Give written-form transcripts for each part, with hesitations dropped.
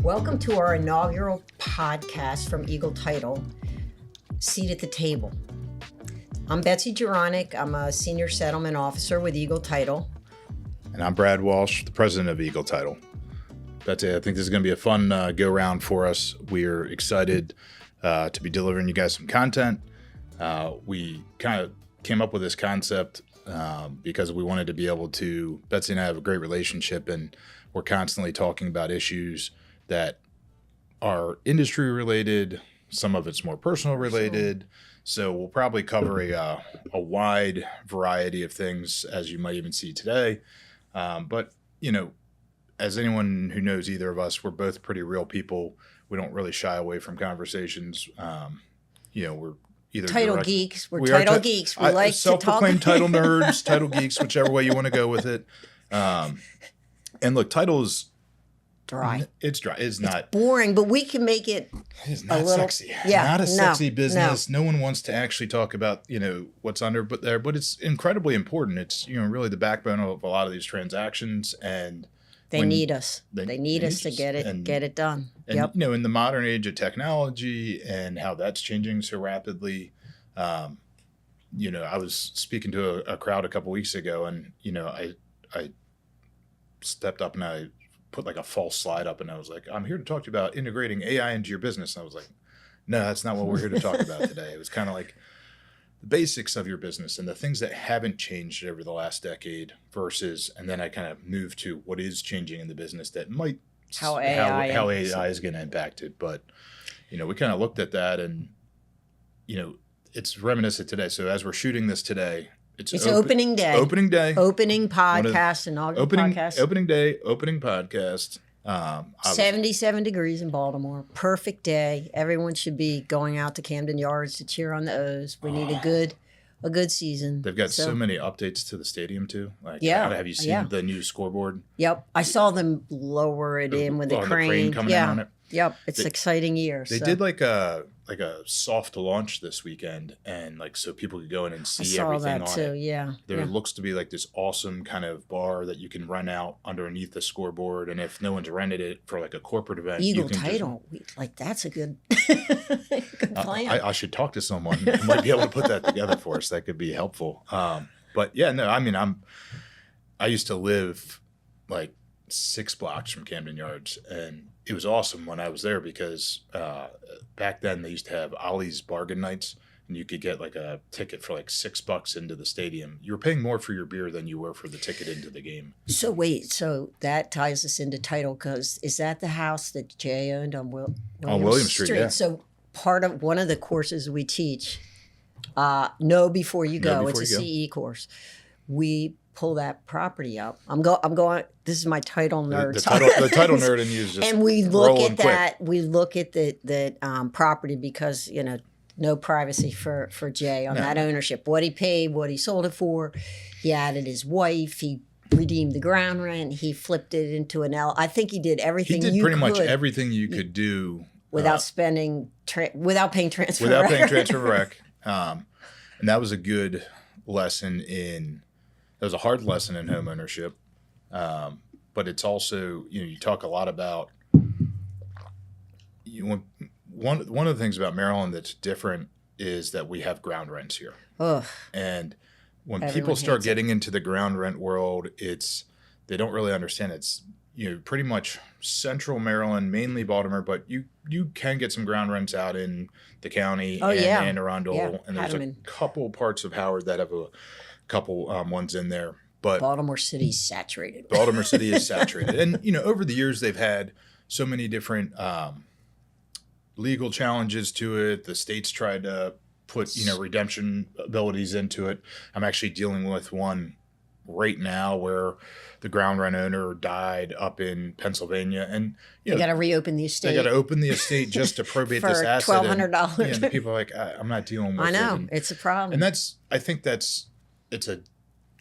Welcome to our inaugural podcast from Eagle Title, Seat at the Table. I'm Betsy Jiranek. I'm a Senior Settlement Officer with Eagle Title. And I'm Brad Walsh, the President of Eagle Title. Betsy, I think this is going to be a fun go-round for us. We're excited to be delivering you guys some content. We kind of came up with this concept because we wanted to be able to, Betsy and I have a great relationship, and we're constantly talking about issues that are industry related. Some of it's more personal related. So we'll probably cover a wide variety of things, as you might even see today. But, you know, as anyone who knows either of us, we're both pretty real people. We don't really shy away from conversations. We're either title geeks. We're title geeks. We like to talk. Self-proclaimed title nerds, title geeks, whichever way you want to go with it. And look, title is dry. It's dry. It's not boring, but we can make it. It's not sexy. Yeah, not a sexy business. No one wants to actually talk about what's under, but it's incredibly important. It's really the backbone of a lot of these transactions, and they need us. They need us to get it done. And in the modern age of technology and how that's changing so rapidly, I was speaking to a crowd a couple weeks ago, and I stepped up and I put like a false slide up, and I was like, I'm here to talk to you about integrating AI into your business. And I was like, no, that's not what we're here to talk about today. It was kind of like the basics of your business and the things that haven't changed over the last decade versus, and then I kind of moved to what is changing in the business that might, how AI is going to impact it. But, we kind of looked at that, and, it's reminiscent today. So as we're shooting this today, it's opening day. Opening day. Opening podcast, inaugural podcast. Opening day, opening podcast. 77 degrees in Baltimore. Perfect day. Everyone should be going out to Camden Yards to cheer on the O's. We need a good season. They've got so many updates to the stadium too. Have you seen the new scoreboard? Yep. I saw them lower it in with the crane coming in on it. Yep. It's an exciting year. They did like a soft launch this weekend, and so people could go in and see everything on it. Yeah. There looks to be like this awesome kind of bar that you can rent out underneath the scoreboard, and if no one's rented it for like a corporate event, Eagle Title, that's a good plan. I should talk to someone who might be able to put that together for us. That could be helpful. But yeah, no, I mean, I used to live like 6 blocks from Camden Yards, and it was awesome when I was there because back then they used to have Ollie's bargain nights, and you could get like a ticket for like $6 into the stadium. You were paying more for your beer than you were for the ticket into the game. So that ties us into title, because is that the house that Jay owned on William Street? Yeah. So one of the courses we teach, know before you go. It's a CE course. We pull that property up. I'm going. This is my title nerd. The title nerd in you is just and we look at that. Quick. We look at the property because no privacy for Jay on that ownership. What he paid, what he sold it for. He added his wife. He redeemed the ground rent. He flipped it into an L. I think he did everything. He did pretty much everything you could do without spending without paying transfer. Without paying transfer rec. And that was a good lesson in. It was a hard lesson in home ownership, but it's also, you talk a lot about one of the things about Maryland that's different is that we have ground rents here. Ugh. And when people start getting into the ground rent world, they don't really understand it's pretty much central Maryland, mainly Baltimore, but you can get some ground rents out in the county and Anne Arundel, and there's a couple parts of Howard that have a couple ones in there, but Baltimore City is saturated. Baltimore City is saturated. And, over the years, they've had so many different legal challenges to it. The state's tried to put, redemption abilities into it. I'm actually dealing with one right now where the ground rent owner died up in Pennsylvania, and you got to reopen the estate. They got to open the estate just to probate this asset. For $1,200. And people are like, I'm not dealing with it. I know, it's a problem. And I think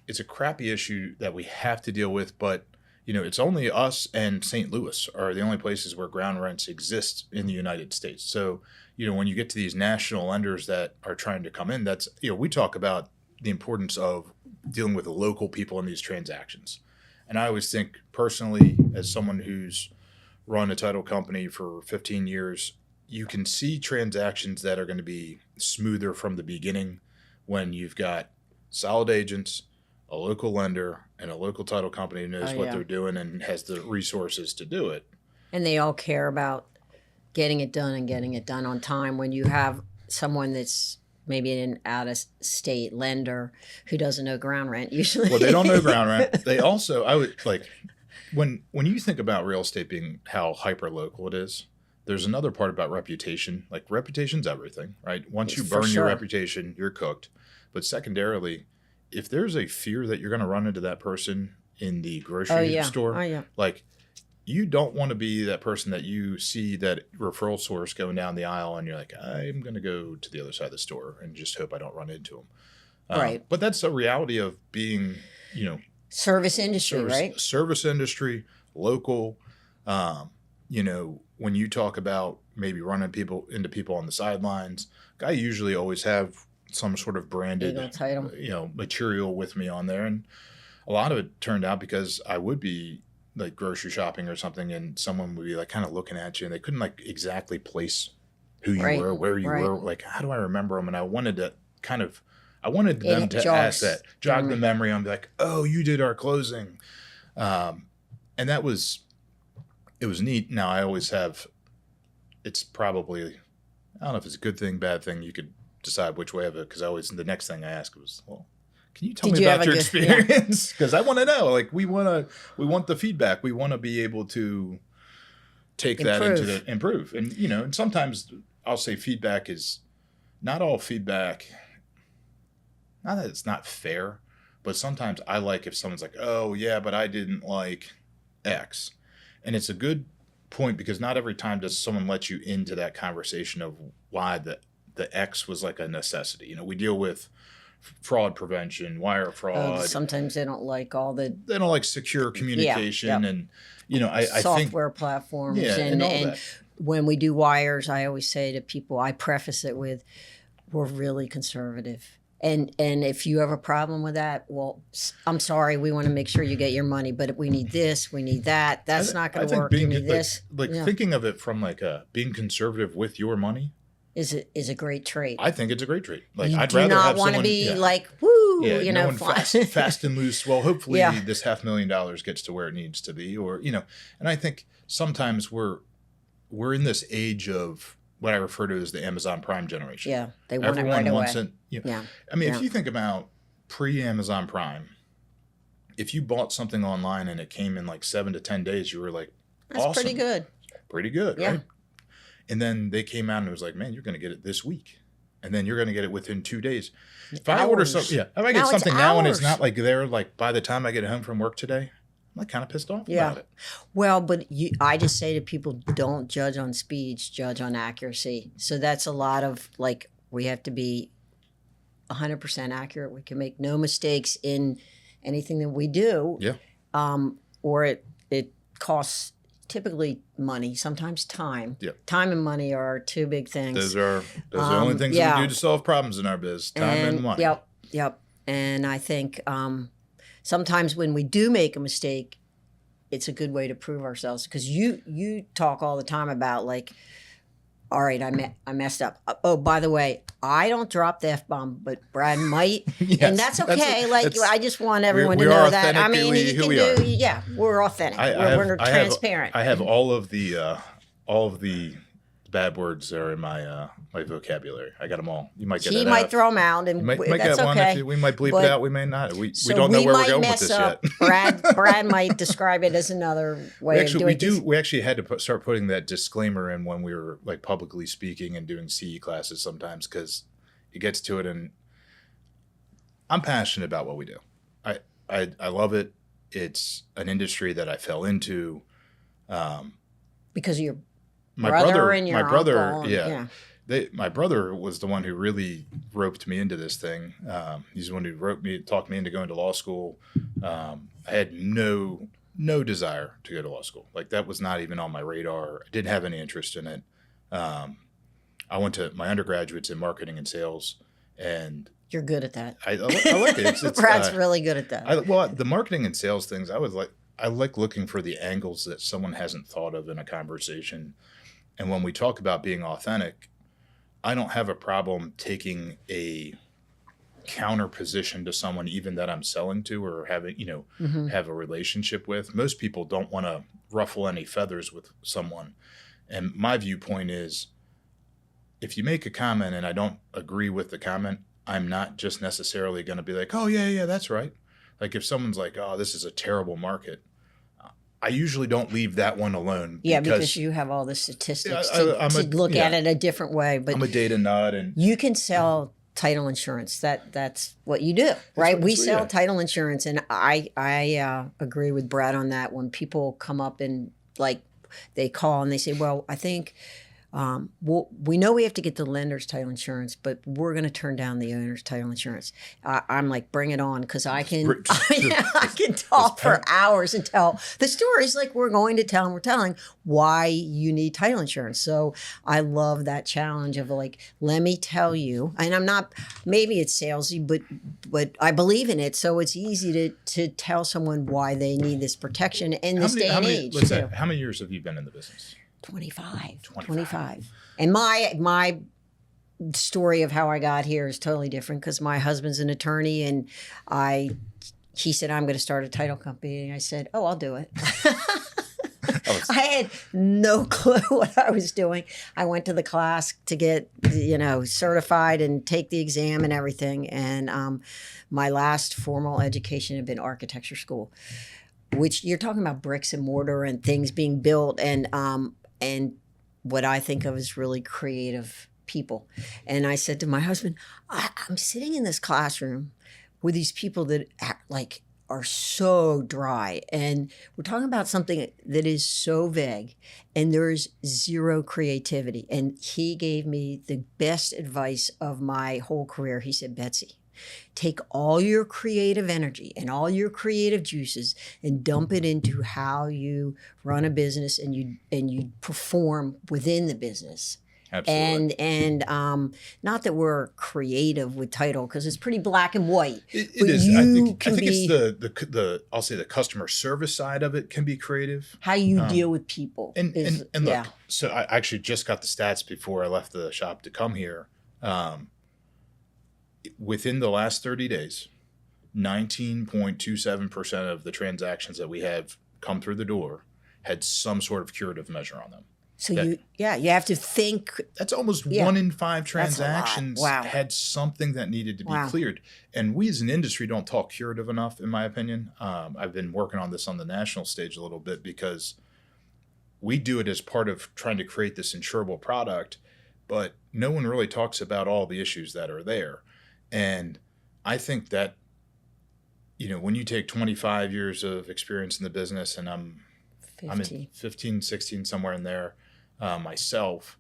it's a crappy issue that we have to deal with, but it's only us and St. Louis are the only places where ground rents exist in the United States. So, when you get to these national lenders that are trying to come in, that's, we talk about the importance of dealing with the local people in these transactions. And I always think personally, as someone who's run a title company for 15 years, you can see transactions that are going to be smoother from the beginning when you've got solid agents, a local lender, and a local title company who knows what they're doing and has the resources to do it. And they all care about getting it done and getting it done on time. When you have someone that's maybe an out-of-state lender who doesn't know ground rent usually. Well, they don't know ground rent. They also, I would like, when you think about real estate being how hyper-local it is, there's another part about reputation. Like, reputation's everything, right? Once you burn your reputation, you're cooked. But secondarily, if there's a fear that you're going to run into that person in the grocery store, like, you don't want to be that person that you see that referral source going down the aisle and you're like, I'm going to go to the other side of the store and just hope I don't run into them. Right. But that's a reality of being, service industry, right? Service industry, local. When you talk about maybe running into people on the sidelines, I usually always have some sort of branded, material with me on there. And a lot of it turned out because I would be like grocery shopping or something, and someone would be like kind of looking at you, and they couldn't like exactly place who you were, where you were. Like, how do I remember them? And I wanted to them to ask that, jog the memory on, be like, oh, you did our closing. And it was neat. Now I always have, it's probably, I don't know if it's a good thing, bad thing. You could decide which way of it. Cause the next thing I asked was, well, can you tell me about your experience? Because I want to know. Like, we want the feedback. We want to be able to take that into the improve. And and sometimes I'll say feedback is not all feedback. Not that it's not fair, but sometimes I like if someone's like, "Oh yeah, but I didn't like X," and it's a good point because not every time does someone let you into that conversation of why the X was like a necessity. We deal with fraud prevention, wire fraud. Sometimes they don't like they don't like secure communication and I software think, platforms and when we do wires, I always say to people, I preface it with, we're really conservative. And if you have a problem with that, well, I'm sorry, we want to make sure you get your money, but we need this, we need that. That's not going to work. You need this. Thinking of it from like being conservative with your money is a great trait. I think it's a great trait. Like, I'd rather have someone. You do not want to be like, woo, fast and loose. Well, hopefully this $500,000 gets to where it needs to be, or And I think sometimes we're in this age of what I refer to as the Amazon Prime generation. Yeah, they want it right away. I mean, if you think about pre-Amazon Prime, if you bought something online and it came in like 7 to 10 days, you were like, that's awesome. Pretty good, right? And then they came out and it was like, man, you're going to get it this week. And then you're going to get it within 2 days. If I order something, if I get something now and it's not like there, like by the time I get home from work today, I'm like kind of pissed off about it. Well, but I just say to people, don't judge on speeds, judge on accuracy. So that's a lot of like, we have to be 100% accurate. We can make no mistakes in anything that we do. Yeah. Or it costs typically money, sometimes time. Yep. Time and money are two big things. Those are the only things that we do to solve problems in our biz. Time and money. Yep. And I think sometimes when we do make a mistake, it's a good way to prove ourselves. Because you talk all the time about like, all right, I messed up. Oh, by the way, I don't drop the F-bomb, but Brad might. Yes, and that's okay. I just want everyone to know that. I mean, we're authentic. We're transparent. I have all of the bad words are in my my vocabulary. I got them all. You might get He might throw them out, and might that's get okay. One we might bleep it out. We may not. We don't know where we're going with this yet. Brad might describe it as another way of doing it. We actually had to start putting that disclaimer in when we were like publicly speaking and doing CE classes sometimes because it gets to it, and I'm passionate about what we do. I love it. It's an industry that I fell into because of your brother and your uncle. My brother was the one who really roped me into this thing. He's the one who talked me into going to law school. I had no desire to go to law school. Like, that was not even on my radar. I didn't have any interest in it. I went to my undergraduates in marketing and sales, and you're good at that. I like it. It's Brad's really good at that. The marketing and sales things, I I like looking for the angles that someone hasn't thought of in a conversation. And when we talk about being authentic, I don't have a problem taking a counter position to someone even that I'm selling to or having, have a relationship with. Most people don't want to ruffle any feathers with someone. And my viewpoint is, if you make a comment and I don't agree with the comment, I'm not just necessarily going to be like, oh, yeah, that's right. Like if someone's like, oh, this is a terrible market, I usually don't leave that one alone. Because you have all the statistics to look at it a different way. But I'm a data nut. And you can sell title insurance. That's what you do, right? We sell title insurance. And I agree with Brad on that. When people come up and like they call and they say, well, I think we know we have to get the lender's title insurance, but we're going to turn down the owner's title insurance. I'm like, bring it on, because I can talk for hours and tell the stories like we're going to tell, and we're telling why you need title insurance. So I love that challenge of like, let me tell you, and I'm not, maybe it's salesy, but I believe in it. So it's easy to tell someone why they need this protection in this day and age. How many years have you been in the business? 25. And my story of how I got here is totally different, because my husband's an attorney, and he said, I'm going to start a title company. And I said, oh, I'll do it. I had no clue what I was doing. I went to the class to get, certified and take the exam and everything. And my last formal education had been architecture school, which you're talking about bricks and mortar and things being built, and what I think of as really creative people. And I said to my husband, I'm sitting in this classroom with these people that are so dry, and we're talking about something that is so vague, and there's zero creativity. And he gave me the best advice of my whole career. He said, Betsy, take all your creative energy and all your creative juices and dump it into how you run a business and you perform within the business. Absolutely. And not that we're creative with title, because it's pretty black and white. It is. I think it's the I'll say the customer service side of it can be creative. How you deal with people. And look, so I actually just got the stats before I left the shop to come here. Within the last 30 days, 19.27% of the transactions that we have come through the door had some sort of curative measure on them. So you have to think. That's almost 1 in 5 transactions had something that needed to be cleared. And we as an industry don't talk curative enough, in my opinion. I've been working on this on the national stage a little bit, because we do it as part of trying to create this insurable product, but no one really talks about all the issues that are there. And I think that, when you take 25 years of experience in the business, and I'm in 15, 16, somewhere in there myself,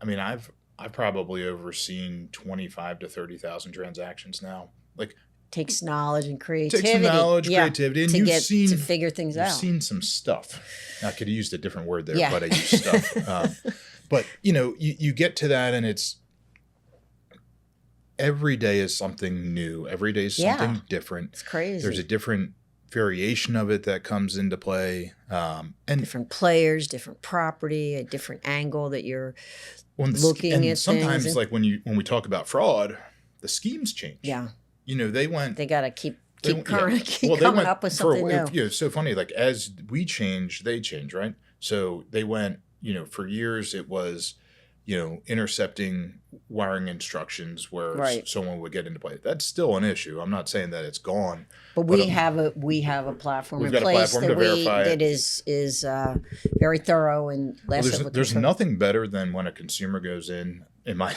I mean, I've probably overseen 25 to 30,000 transactions now. Like, takes knowledge and creativity. Creativity, and to figure things out. You've seen some stuff. I could have used a different word there, but I used stuff. But you get to that, and it's. Every day is something new. Every day is something different. It's crazy. There's a different variation of it that comes into play. And different players, different property, a different angle that you're looking at. Sometimes, things. like when we talk about fraud, the schemes change. Yeah. They got to keep coming up with something new. It's so funny. Like, as we change, they change, right? So they went, for years it was, intercepting wiring instructions where someone would get into play. That's still an issue. I'm not saying that it's gone. But we have a platform in place that is very thorough and there's nothing better than when a consumer goes in my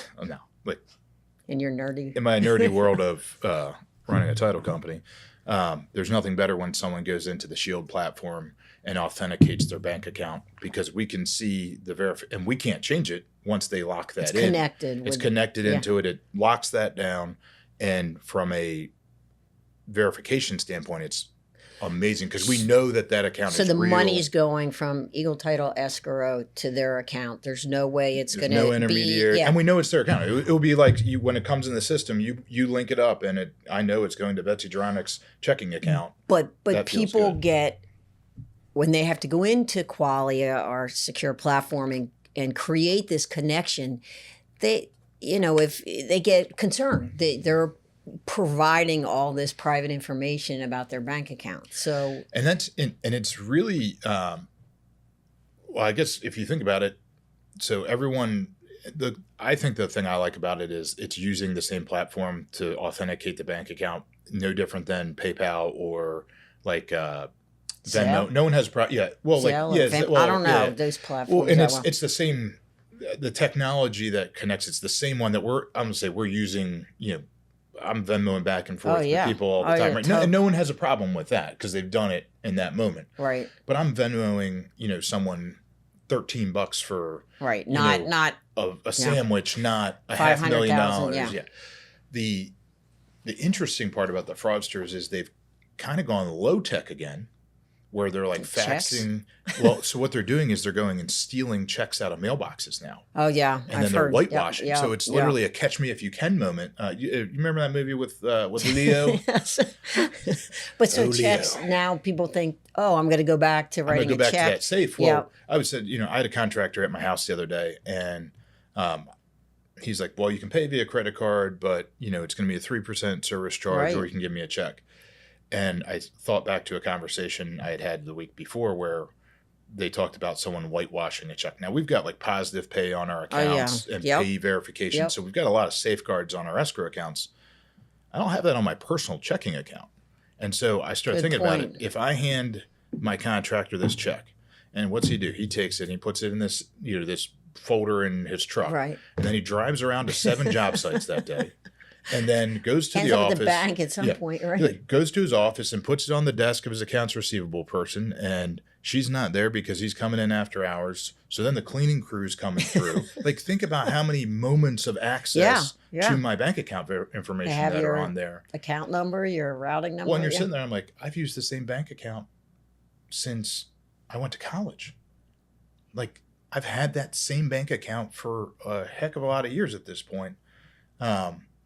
in your nerdy in my nerdy world of running a title company. There's nothing better when someone goes into the Shield platform and authenticates their bank account, because we can see and we can't change it once they lock that in. It's connected into it. It locks that down. And from a verification standpoint, it's amazing, because we know that account is real. So the money's going from Eagle Title escrow to their account. There's no way it's going to be. No intermediary. And we know it's their account. It will be like when it comes in the system, you link it up, and I know it's going to Betsy Jiranek's checking account. But people get when they have to go into Qualia, our secure platform, and create this connection, they, if they get concerned, they're providing all this private information about their bank account. So, and it's really, well, I guess if you think about it, so I think the thing I like about it is it's using the same platform to authenticate the bank account, no different than PayPal or like Venmo. Zelle? No one has Zelle I don't know those platforms. Well, and it's the same. The technology that connects, it's the same one that we're using. I'm Venmoing back and forth with people all the time, right? And no one has a problem with that because they've done it in that moment, right? But I'm Venmoing, someone $13 for not a sandwich, not a $500,000. Yeah. The interesting part about the fraudsters is they've kind of gone low tech again, where they're like faxing. Well, so what they're doing is they're going and stealing checks out of mailboxes now. Oh yeah, and then they're whitewashing. So it's literally a catch me if you can moment. You remember that movie with Leo? Yes. But so checks now, people think, oh, I'm going to go back to writing a check. To that safe. Well, I was said, I had a contractor at my house the other day, and he's like, well, you can pay via credit card, but it's going to be a 3% service charge, or you can give me a check. And I thought back to a conversation I had the week before where they talked about someone whitewashing a check. Now, we've got like positive pay on our accounts and pay verification. So we've got a lot of safeguards on our escrow accounts. I don't have that on my personal checking account. And so I started thinking about it. If I hand my contractor this check, and what's he do? He takes it and he puts it in this, this folder in his truck. Right. And then he drives around to 7 job sites that day. And then goes to the office. At the bank at some point, right? He goes to his office and puts it on the desk of his accounts receivable person, and she's not there because he's coming in after hours. So then the cleaning crew's coming through. Think about how many moments of access to my bank account information that are on there. Account number, your routing number. Well, and you're sitting there, I'm like, I've used the same bank account since I went to college. I've had that same bank account for a heck of a lot of years at this point.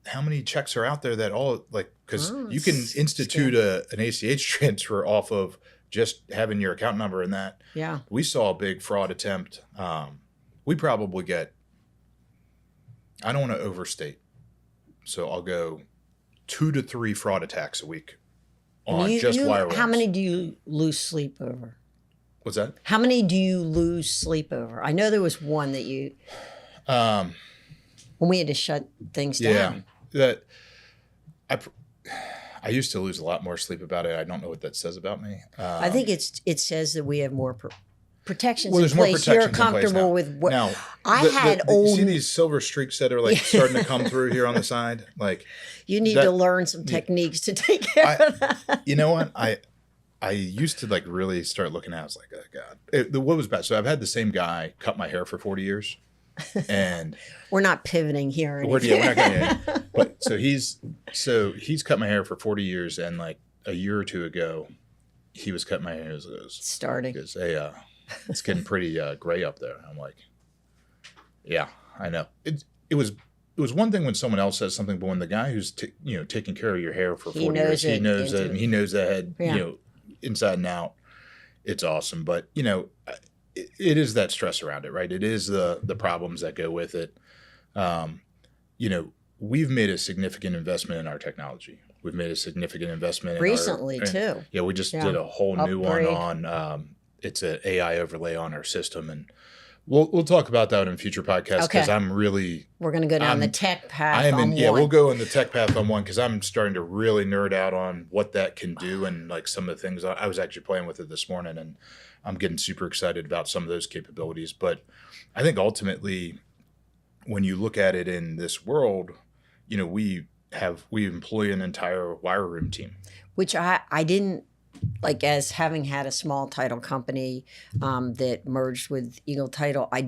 How many checks are out there that all because you can institute an ACH transfer off of just having your account number and that. Yeah. We saw a big fraud attempt. We probably get, I don't want to overstate, so I'll go 2 to 3 fraud attacks a week on wire runs. How many do you lose sleep over? What's that? How many do you lose sleep over? I know there was one that you... when we had to shut things down. That I used to lose a lot more sleep about it. I don't know what that says about me. I think it says that we have more protections in place. More protections You're comfortable with what now, you see these silver streaks that are starting to come through here on the side? You need to learn some techniques to take care of that. You know what? I used to really start looking at it. I was like, oh God. What was bad? So I've had the same guy cut my hair for 40 years. And we're not pivoting here. We're not going. But so he's cut my hair for 40 years, and a year or two ago, he was cutting my hair. Starting. Because hey, it's getting pretty gray up there. I'm like, yeah, I know. It was one thing when someone else says something, but when the guy who's taking care of your hair for 40 years, he knows it, and he knows the head, inside and out. It's awesome, but it is that stress around it, right? It is the problems that go with it. We've made a significant investment in our technology. We've made a significant investment recently too. Yeah, we just did a whole new one on. It's an AI overlay on our system, and we'll talk about that in future podcasts because we're going to go down the tech path. We'll go in the tech path on one because I'm starting to really nerd out on what that can do and some of the things. I was actually playing with it this morning, and I'm getting super excited about some of those capabilities. But I think ultimately, when you look at it in this world, we employ an entire wire room team, which I didn't as having had a small title company that merged with Eagle Title. I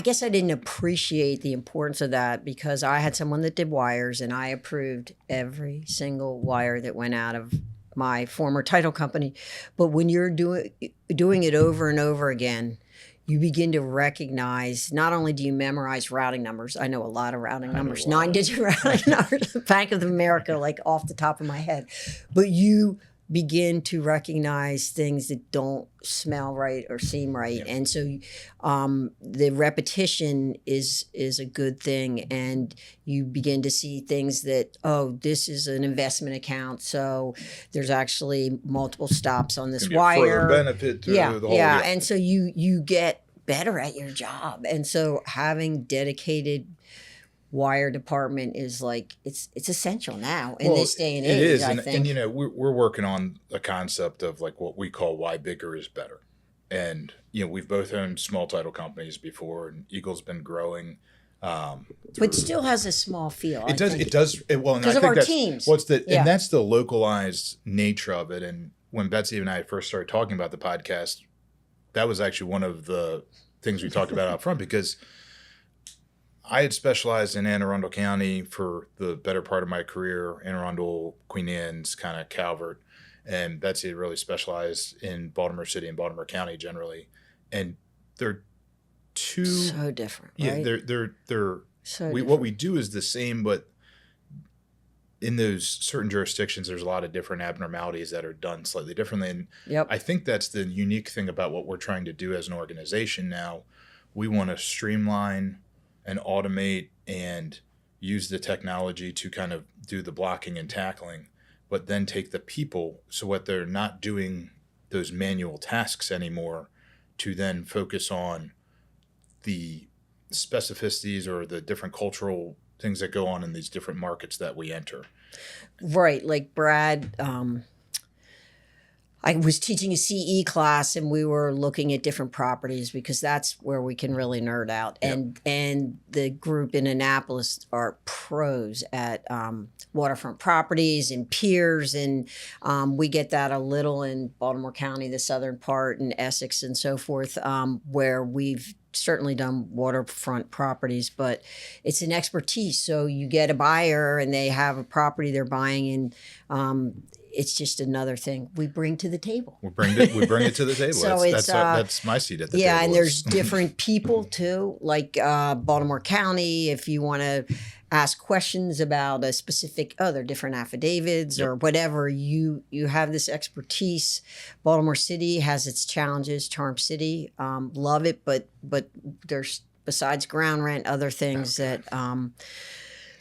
guess I didn't appreciate the importance of that because I had someone that did wires and I approved every single wire that went out of my former title company. But when you're doing it over and over again, you begin to recognize, not only do you memorize routing numbers, I know a lot of routing numbers, 9-digit routing numbers, Bank of America, off the top of my head, but you begin to recognize things that don't smell right or seem right. Yeah. And so the repetition is a good thing. And you begin to see things that, oh, this is an investment account. So there's actually multiple stops on this wire. Further benefit to the whole deal. And so you get better at your job. And so having dedicated wire department is like it's essential now in this day and age. It is, I think. and we're working on a concept of like what we call why bigger is better. And we've both owned small title companies before, and Eagle's been growing. But still has a small feel. It does. Well, because of our teams. And that's the localized nature of it. And when Betsy and I first started talking about the podcast, that was actually one of the things we talked about out front, because I had specialized in Anne Arundel County for the better part of my career, Anne Arundel, Queen Anne's, kind of Calvert, and Betsy had really specialized in Baltimore City and Baltimore County generally, and they're so different. Yeah, right? they're so what we do is the same, but in those certain jurisdictions, there's a lot of different abnormalities that are done slightly differently. And I think that's the unique thing about what we're trying to do as an organization now. We want to streamline and automate and use the technology to kind of do the blocking and tackling, but then take the people, so what they're not doing those manual tasks anymore, to then focus on the specificities or the different cultural things that go on in these different markets that we enter. Right. Like Brad, I was teaching a CE class, and we were looking at different properties because that's where we can really nerd out. Yep. And the group in Annapolis are pros at waterfront properties and piers, and we get that a little in Baltimore County, the southern part, and Essex and so forth, where we've certainly done waterfront properties, but it's an expertise. So you get a buyer and they have a property they're buying, and it's just another thing we bring to the table. We bring it to the table. So that's my seat at the table. Yeah, and there's different people too, like Baltimore County. If you want to ask questions about a specific, there are different affidavits or whatever, you have this expertise. Baltimore City has its challenges. Charm City, love it, but there's, besides ground rent, other things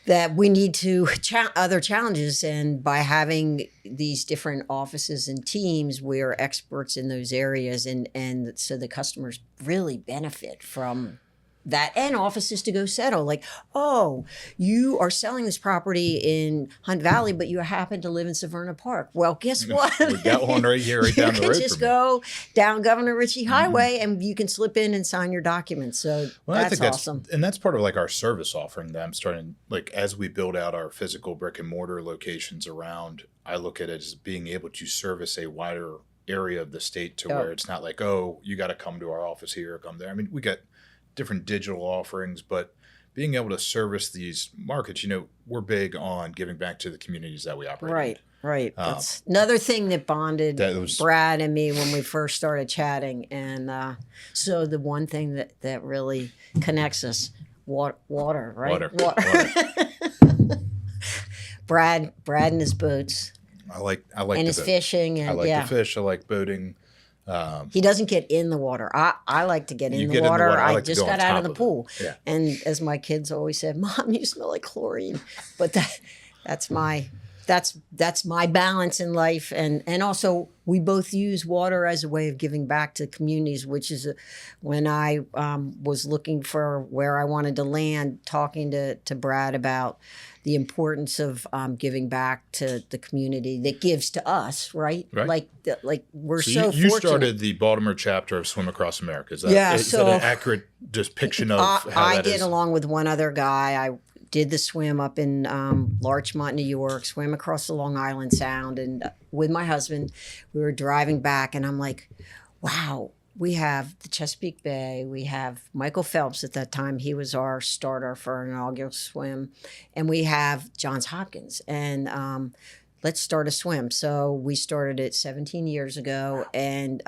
that we need to other challenges. And by having these different offices and teams, we are experts in those areas. And so the customers really benefit from that, and offices to go settle. Like, oh, you are selling this property in Hunt Valley, but you happen to live in Severna Park. Well, guess what? We got one right here, right down the road. You can just go down Governor Ritchie Highway, and you can slip in and sign your documents. So that's awesome. And that's part of like our service offering that I'm starting, like as we build out our physical brick and mortar locations around, I look at it as being able to service a wider area of the state to where it's not like, oh, you got to come to our office here or come there. I mean, we got different digital offerings, but being able to service these markets, we're big on giving back to the communities that we operate in. Right. That's another thing that bonded Brad and me when we first started chatting. And so the one thing that really connects us, water, right? Water. Brad and his boats. I like and his fishing. And, I like the fish. I like boating. He doesn't get in the water. I like to get in the water. I just got out of the pool. Yeah. And as my kids always said, Mom, you smell like chlorine. But that's my balance in life. And also we both use water as a way of giving back to communities, which is when I was looking for where I wanted to land, talking to Brad about the importance of giving back to the community that gives to us, right? Like we're so fortunate. You started the Baltimore chapter of Swim Across America. Is that an accurate depiction of how that is? I did, along with one other guy. I did the swim up in Larchmont, New York, swim across the Long Island Sound. And with my husband, we were driving back, and I'm like, wow. We have the Chesapeake Bay. We have Michael Phelps at that time. He was our starter for an inaugural swim. And we have Johns Hopkins. And let's start a swim. So we started it 17 years ago. And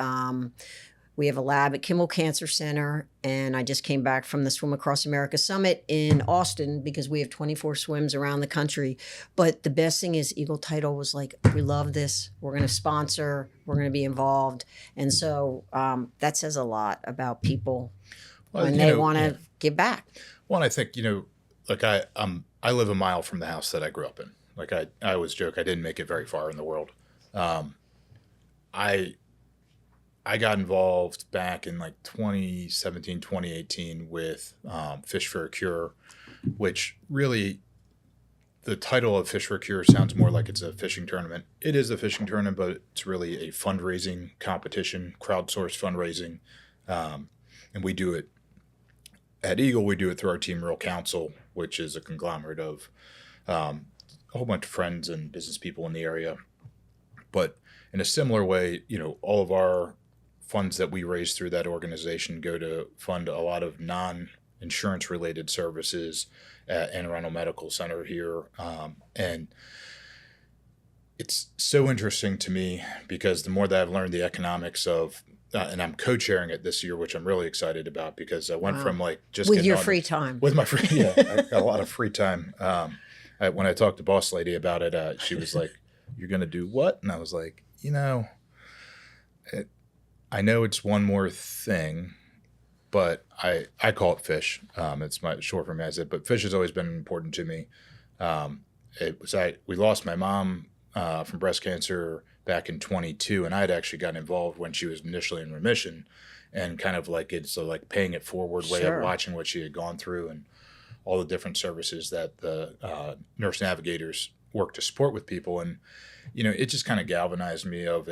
We have a lab at Kimmel Cancer Center, and I just came back from the Swim Across America Summit in Austin because we have 24 swims around the country. But the best thing is Eagle Title was like, we love this. We're going to sponsor. We're going to be involved. And so that says a lot about people when they want to give back. Well, I think, like I live a mile from the house that I grew up in. Like I always joke, I didn't make it very far in the world. I got involved back in like 2017, 2018 with Fish for a Cure, which really the title of Fish for a Cure sounds more like it's a fishing tournament. It is a fishing tournament, but it's really a fundraising competition, crowdsourced fundraising. And we do it at Eagle. We do it through our team, Real Counsel, which is a conglomerate of a whole bunch of friends and business people in the area. But in a similar way, all of our funds that we raise through that organization go to fund a lot of non-insurance related services at Anne Arundel Medical Center here. And it's so interesting to me because the more that I've learned the economics of, and I'm co-chairing it this year, which I'm really excited about because I went from like just with your free time. With my free, I got a lot of free time. When I talked to Boss Lady about it, she was like, "You're going to do what?" And I was like, I know it's one more thing, but I call it fish. It's my short for me. I said, but fish has always been important to me. We lost my mom from breast cancer back in 22, and I had actually gotten involved when she was initially in remission, and kind of like it's like paying it forward way of watching what she had gone through and all the different services that the nurse navigators work to support with people, and it just kind of galvanized me of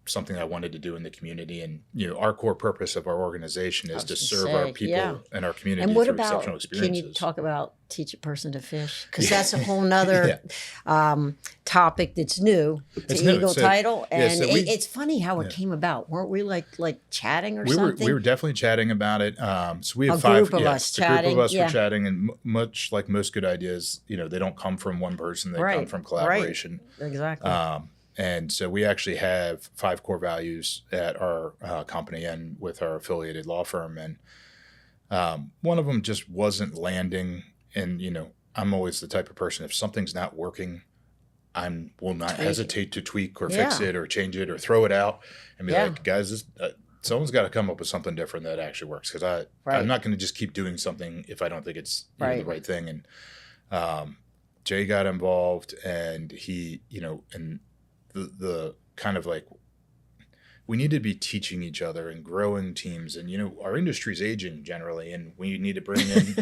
something I wanted to do in the community. And, our core purpose of our organization is to serve our people and our community and what through about, exceptional experiences. Can you talk about teach a person to fish? Because that's a whole nother topic that's new to Eagle Title. And it's funny how it came about. Weren't we like chatting or something? We were definitely chatting about it. So we have a group of us were chatting, and much like most good ideas, they don't come from one person. They come from collaboration. Right. Exactly. And so we actually have 5 core values at our company and with our affiliated law firm. And one of them just wasn't landing. And, I'm always the type of person, if something's not working, I will not hesitate to tweak or fix it or change it or throw it out and be like, guys, someone's got to come up with something different that actually works. Because I'm not going to just keep doing something if I don't think it's the right thing. And Jay got involved, and he, and the kind of like we need to be teaching each other and growing teams, and our industry's aging generally, and we need to bring in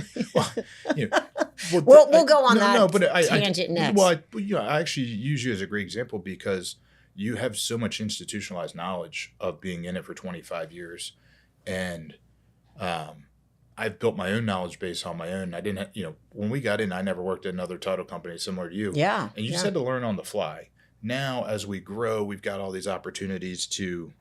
we'll go on tangent next. Well, I actually use you as a great example because you have so much institutionalized knowledge of being in it for 25 years, and I've built my own knowledge base on my own. I didn't when we got in, I never worked at another title company similar to you. And you just had to learn on the fly. Now, as we grow, we've got all these opportunities to,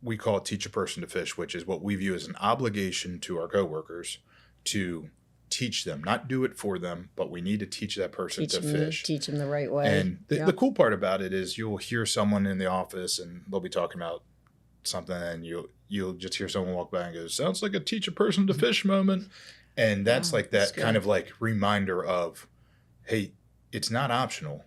we call it teach a person to fish, which is what we view as an obligation to our coworkers to teach them, not do it for them, but we need to teach that person to fish. Teach them the right way. And the cool part about it is you'll hear someone in the office and they'll be talking about something, and you'll just hear someone walk by and go, "Sounds like a teach a person to fish moment." And that's that kind of like reminder of, hey, it's not optional.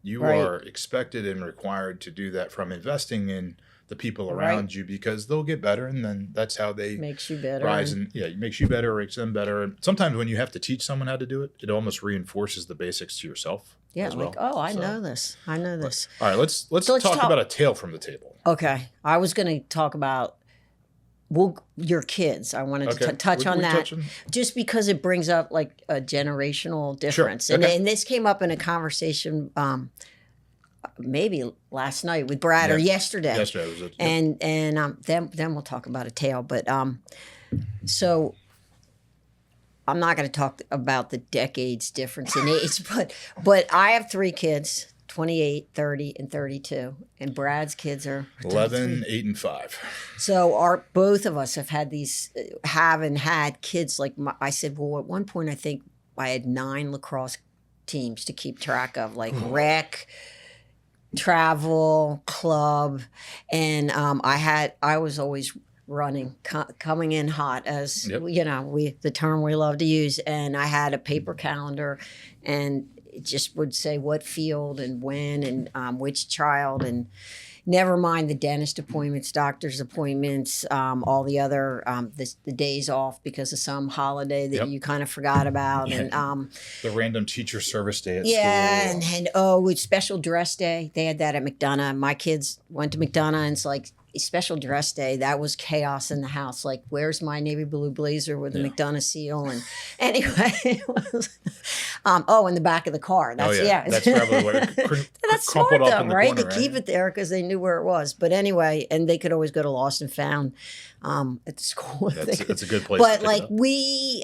You are expected and required to do that from investing in the people around you, because they'll get better, and then that's how they makes you better. Rise and it makes you better, makes them better. And sometimes when you have to teach someone how to do it, it almost reinforces the basics to yourself. Yeah, as well. I know this. I know this. All right, let's talk about a tale from the table. Okay, I was going to talk about your kids. I wanted to touch on that just because it brings up like a generational difference. Sure. And this came up in a conversation maybe last night with Brad or yesterday. Yesterday was it. And then we'll talk about a tale. But so I'm not going to talk about the decades difference in age, but I have 3 kids. 28, 30, and 32. And Brad's kids are 11, 8, and 5. So both of us have had kids. Like I said, well, at one point I think I had 9 lacrosse teams to keep track of, like rec, travel, club, and I was always running, coming in hot, as the term we love to use, and I had a paper calendar, and it just would say what field and when and which child, and never mind the dentist appointments, doctor's appointments, all the other the days off because of some holiday that you kind of forgot about, and the random teacher service day at school. And it's special dress day. They had that at McDonough. My kids went to McDonough, and it's like special dress day. That was chaos in the house. Like, where's my navy blue blazer with the McDonough seal? And anyway, it was, in the back of the car. That's that's probably what that's smart though, right? To keep it there because they knew where it was. But anyway, and they could always go to Lost and Found at the school. That's a good place. But like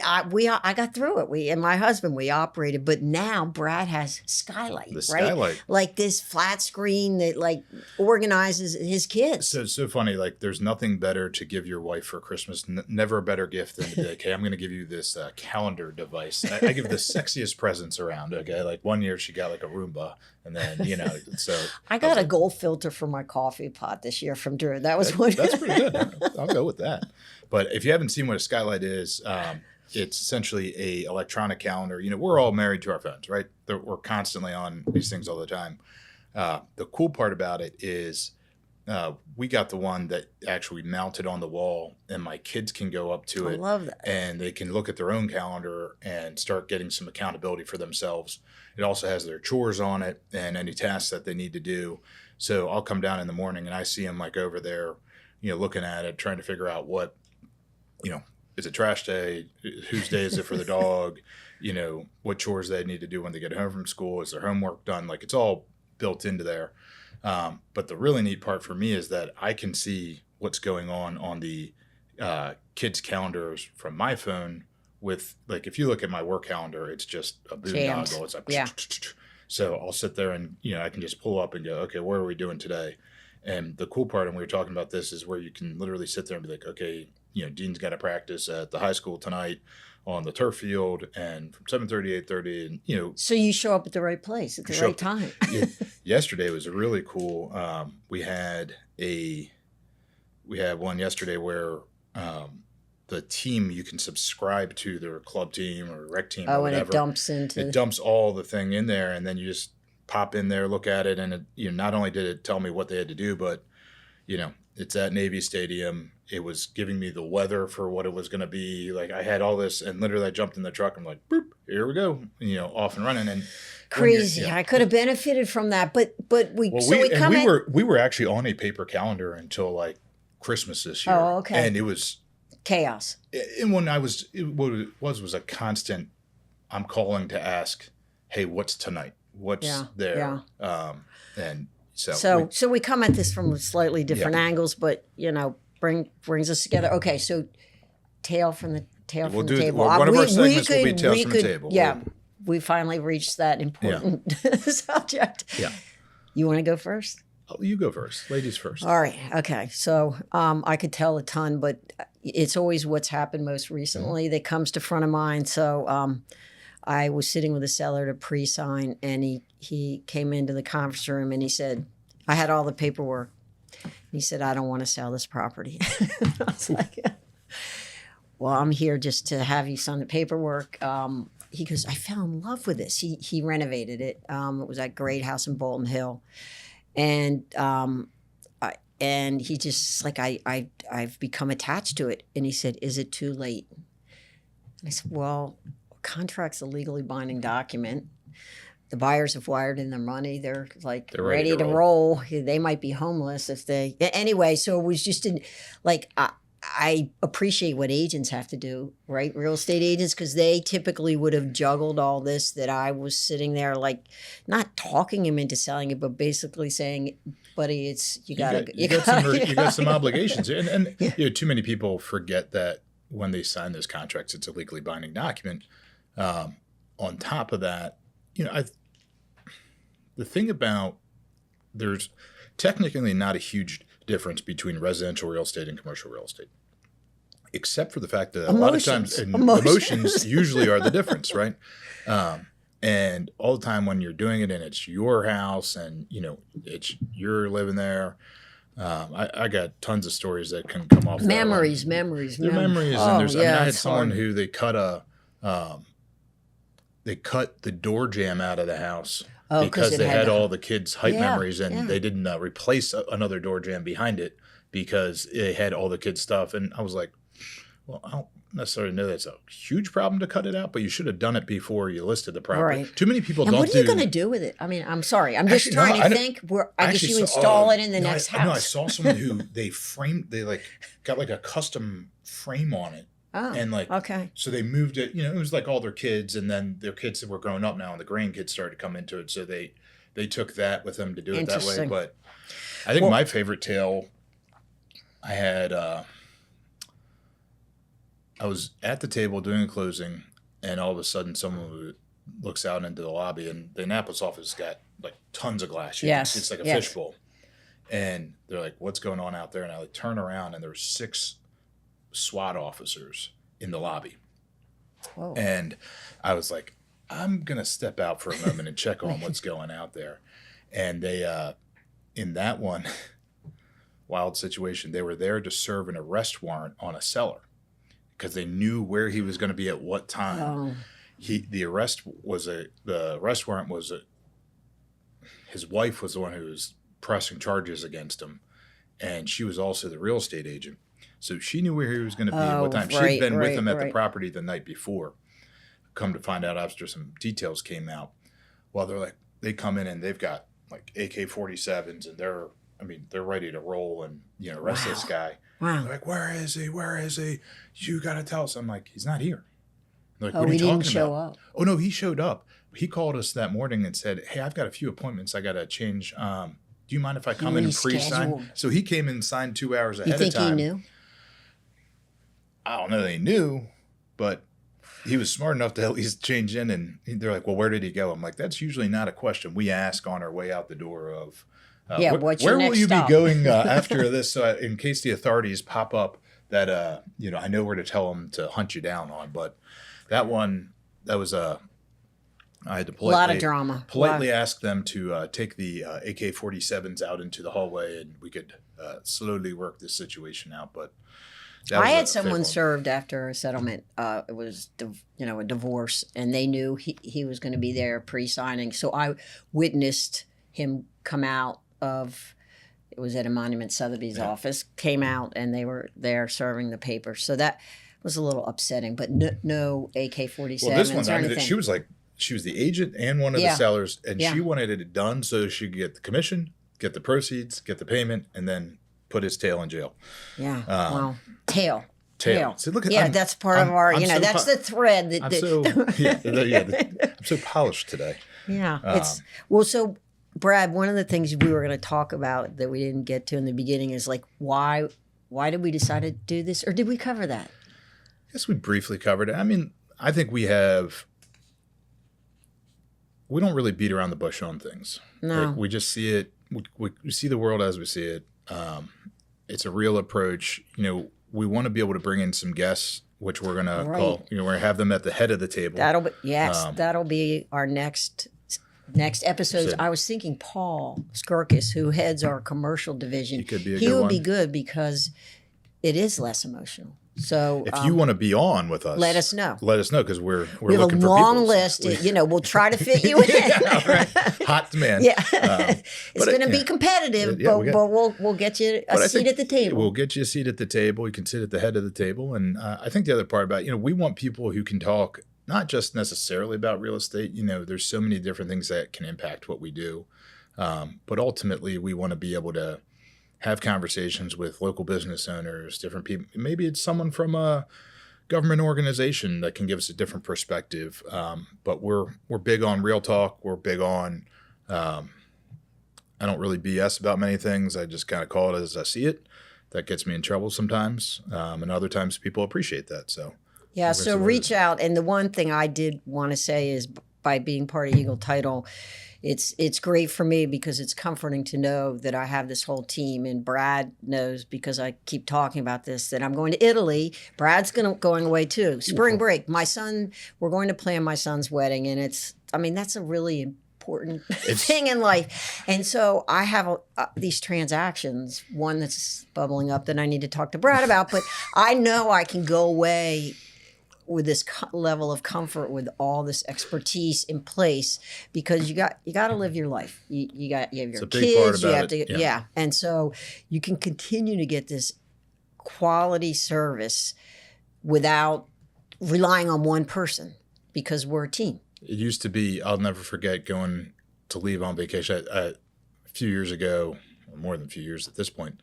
I got through it. We and my husband, we operated. But now Brad has Skylight, the right? Skylight, like this flat screen that like organizes his kids. So it's so funny. Like, there's nothing better to give your wife for Christmas. Never a better gift than to be like, hey, I'm going to give you this calendar device. I give the sexiest presents around. Okay, like one year she got like a Roomba, and then so I got a gold filter for my coffee pot this year from Drew. That was one. That's pretty good. I'll go with that. But if you haven't seen what a Skylight is, it's essentially a electronic calendar. We're all married to our phones, right? We're constantly on these things all the time. The cool part about it is we got the one that actually mounted on the wall, and my kids can go up to it. I love that. And they can look at their own calendar and start getting some accountability for themselves. It also has their chores on it and any tasks that they need to do. So I'll come down in the morning and I see them like over there, looking at it, trying to figure out what, is it trash day? Whose day is it for the dog? What chores they need to do when they get home from school? Is their homework done? Like, it's all built into there. But the really neat part for me is that I can see what's going on the kids' calendars from my phone. With, like, if you look at my work calendar, it's just a boondoggle. It's like, so I'll sit there and, I can just pull up and go, okay, what are we doing today? And the cool part, and we were talking about this, is where you can literally sit there and be like, okay, Dean's got to practice at the high school tonight on the turf field, and from 7:30 to 8:30, and So you show up at the right place at the right time. Yesterday was really cool. We had one yesterday where the team, you can subscribe to their club team or rec team or whatever. And it dumps all the thing in there, and then you just pop in there, look at it, and it, not only did it tell me what they had to do, but it's at Navy Stadium. It was giving me the weather for what it was going to be. Like, I had all this, and literally I jumped in the truck. I'm like, boop, here we go, off and running. And crazy. I could have benefited from that, but we were actually on a paper calendar until like Christmas this year. Oh, okay. And it was chaos. And when what it was a constant. I'm calling to ask, hey, what's tonight? What's there? Yeah. And so we come at this from slightly different angles, but brings us together. Okay, so tail from the table. One of our segments will be Tales from the Table. Yeah, we finally reached that important subject. Yeah. You want to go first? Oh, you go first. Ladies first. All right. Okay. So I could tell a ton, but it's always what's happened most recently that comes to front of mind. So I was sitting with a seller to pre-sign, and he came into the conference room and he said, I had all the paperwork. He said, I don't want to sell this property. I was like, well, I'm here just to have you sign the paperwork. He goes, I fell in love with this. He renovated it. It was that great house in Bolton Hill. And he just like, I've become attached to it. And he said, is it too late? And I said, well, contract's a legally binding document. The buyers have wired in their money. They're ready to roll. They might be homeless if they... Anyway, so it was just I appreciate what agents have to do, right? Real estate agents, because they typically would have juggled all this that I was sitting there like not talking him into selling it, but basically saying, buddy, you got some obligations. And too many people forget that when they sign those contracts, it's a legally binding document. On top of that, the thing about there's technically not a huge difference between residential real estate and commercial real estate, except for the fact that a lot of times emotions usually are the difference, right? And all the time when you're doing it and it's your house and, you're living there, I got tons of stories that can come off memories. They're memories. And Oh, there's, yeah, I had it's someone hard. who they cut the door jamb out of the house because it they had had the- all the kids' height Yeah, memories, and yeah. they didn't replace another door jamb behind it because it had all the kids' stuff. And I was like, well, I don't necessarily know that's a huge problem to cut it out, but you should have done it before you listed the property. Right. Too many people And don't what are you going to do with it? I mean, I'm sorry. I'm just Actually, no, trying to think. I guess you install it in the next house. No, I saw someone who they got like a custom frame on it. Oh, and okay. So they moved it, it was like all their kids, and then their kids that were growing up now and the grandkids started to come into it. So they took that with them to do it that way. But I think my favorite tale I had, I was at the table doing a closing, and all of a sudden someone looks out into the lobby, and the Annapolis office got like tons of glass. Yes. It's like a fishbowl. And they're like, what's going on out there? And I turn around, and there were 6 SWAT officers in the lobby. Whoa. And I was like, I'm going to step out for a moment and check on what's going out there. And they, in that one wild situation, they were there to serve an arrest warrant on a seller because they knew where he was going to be at what time. Oh. The arrest warrant was his wife was the one who was pressing charges against him. And she was also the real estate agent. So she knew where he was going to be at what time. She'd been with him at the property the night before. Come to find out after some details came out. Well, they come in and they've got like AK-47s and they're ready to roll and, arrest this guy. Wow. They're like, where is he? Where is he? You got to tell us. I'm like, he's not here. They're like, what are you talking about? He didn't show up. Oh, no, he showed up. He called us that morning and said, hey, I've got a few appointments I got to change. Do you mind if I come in and pre-sign? So he came in and signed 2 hours ahead of time. You think he knew? I don't know that he knew, but he was smart enough to at least change in. And they're like, well, where did he go? I'm like, that's usually not a question we ask on our way out the door of, what's your next will you stop? be going after this? So in case the authorities pop up that, I know where to tell them to hunt you down on. But that was I had to politely, a lot of drama. Politely ask them to take the AK-47s out into the hallway, and we could slowly work this situation out. But I had someone served after a settlement. It was, a divorce, and they knew he was going to be there pre-signing. So I witnessed him come out of. It was at a Monument Sotheby's office. Came out, and they were there serving the paper. So that was a little upsetting. But no AK-47s well, this one, or anything. She was the agent and one of the sellers, and she wanted it done so she could get the commission, get the proceeds, get the payment, and then put his tail in jail. Yeah. Wow. Tail. So look, that's part of our, that's the thread. I'm so polished today. Yeah. So Brad, one of the things we were going to talk about that we didn't get to in the beginning is like, why did we decide to do this? Or did we cover that? I guess we briefly covered it. I mean, I think we don't really beat around the bush on things. No. We just see it. We see the world as we see it. It's a real approach. We want to be able to bring in some guests, which we're going to call, we're going to have them at the head of the table. That'll be our next episode. I was thinking Paul Skirkis, who heads our commercial division. He would be good because it is less emotional. So if you want to be on with us, let us know. Because we have a long list. We'll try to fit you in. Hot demand. Yeah, it's going to be competitive, but we'll get you a seat at the table. We'll get you a seat at the table. You can sit at the head of the table, and I think the other part about we want people who can talk not just necessarily about real estate. There's so many different things that can impact what we do, but ultimately we want to be able to have conversations with local business owners, different people. Maybe it's someone from a government organization that can give us a different perspective. But we're big on real talk. We're big on, I don't really BS about many things. I just kind of call it as I see it. That gets me in trouble sometimes. And other times people appreciate that. So reach out. And the one thing I did want to say is by being part of Eagle Title, it's great for me because it's comforting to know that I have this whole team, and Brad knows because I keep talking about this that I'm going to Italy. Brad's going away too. Spring break. We're going to plan my son's wedding, and that's a really important thing in life. And so I have these transactions, one that's bubbling up that I need to talk to Brad about, but I know I can go away with this level of comfort with all this expertise in place, because you got to live your life. You have your kids, you have to, yeah. And so you can continue to get this quality service without relying on one person, because we're a team. It used to be, I'll never forget going to leave on vacation a few years ago, or more than a few years at this point.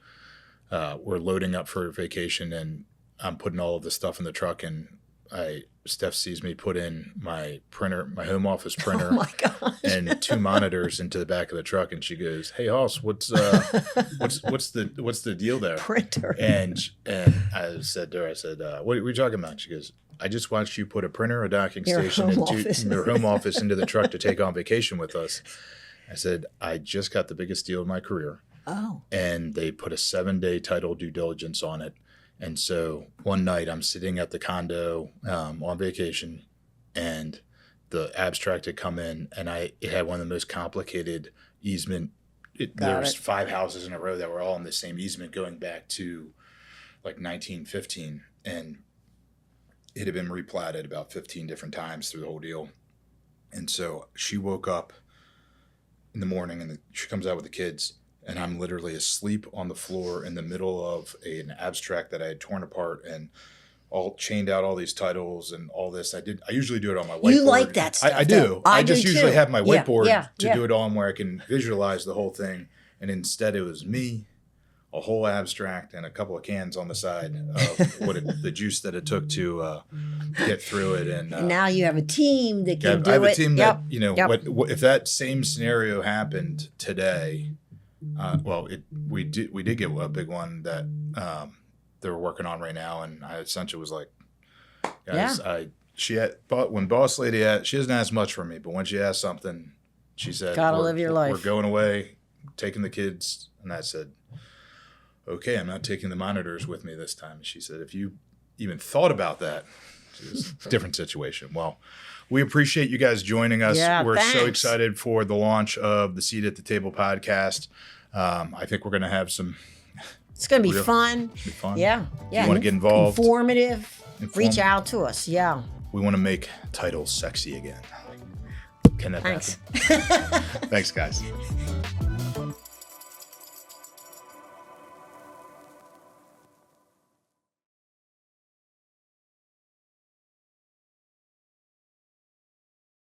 We're loading up for vacation, and I'm putting all of the stuff in the truck, and Steph sees me put in my printer, my home office printer, oh my gosh, and 2 monitors into the back of the truck, and she goes, "Hey, Hoss, what's the deal there?" Printer. And I said to her, "What are you talking about?" She goes, "I just watched you put a printer, a docking station, into your home office into the truck to take on vacation with us." I said, "I just got the biggest deal of my career." Oh. And they put a 7-day title due diligence on it. And so one night I'm sitting at the condo on vacation, and the abstract had come in, and it had one of the most complicated easement. There was 5 houses in a row that were all in the same easement going back to like 1915. And it had been replatted about 15 different times through the whole deal. And so she woke up in the morning, and she comes out with the kids, and I'm literally asleep on the floor in the middle of an abstract that I had torn apart and all chained out all these titles and all this. I usually do it on my whiteboard. You like that stuff. I do. I just usually have my whiteboard to do it on where I can visualize the whole thing. And instead it was me, a whole abstract, and a couple of cans on the side of the juice that it took to get through it. And now you have a team that can do it. I have a team that, what if that same scenario happened today? We did get a big one that they're working on right now, and I essentially was like, guys, when boss lady she doesn't ask much from me, but when she asked something, she said, "Gotta live your life. We're going away, taking the kids," and I said, "Okay, I'm not taking the monitors with me this time." And she said, "If you even thought about that, it's a different situation." Well, we appreciate you guys joining us. We're so excited for the launch of the Seat at the Table podcast. I think we're going to have some. It's going to be fun. Yeah. If you want to get involved. Informative. Reach out to us. Yeah. We want to make titles sexy again. Can that happen? Thanks. Thanks, guys.